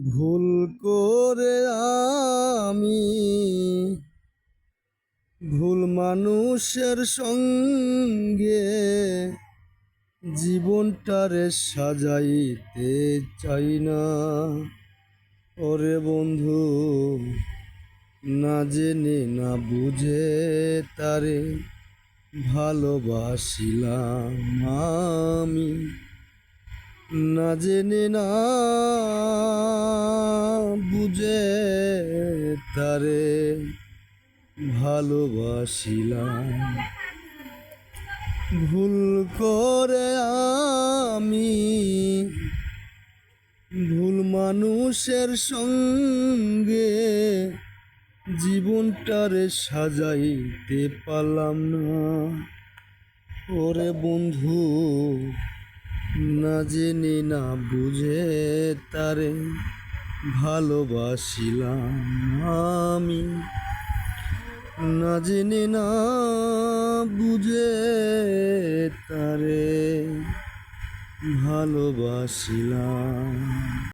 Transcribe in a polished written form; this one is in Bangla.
ভুল করে আমি ভুল মানুষের সঙ্গে জীবনটারে সাজাইতে চাই না। ওরে বন্ধু, না জেনে না বুঝে তারে ভালোবাসিলাম আমি। না জেনে না বুঝে তারে ভালোবাসিলাম। ভুল করে আমি ভুল মানুষের সঙ্গে জীবনটারে সাজাইতে পারলাম না। ওরে বন্ধু, না জেনে না বুঝে তারে ভালোবাসিলাম আমি। না জেনে না বুঝে তারে ভালোবাসিলাম।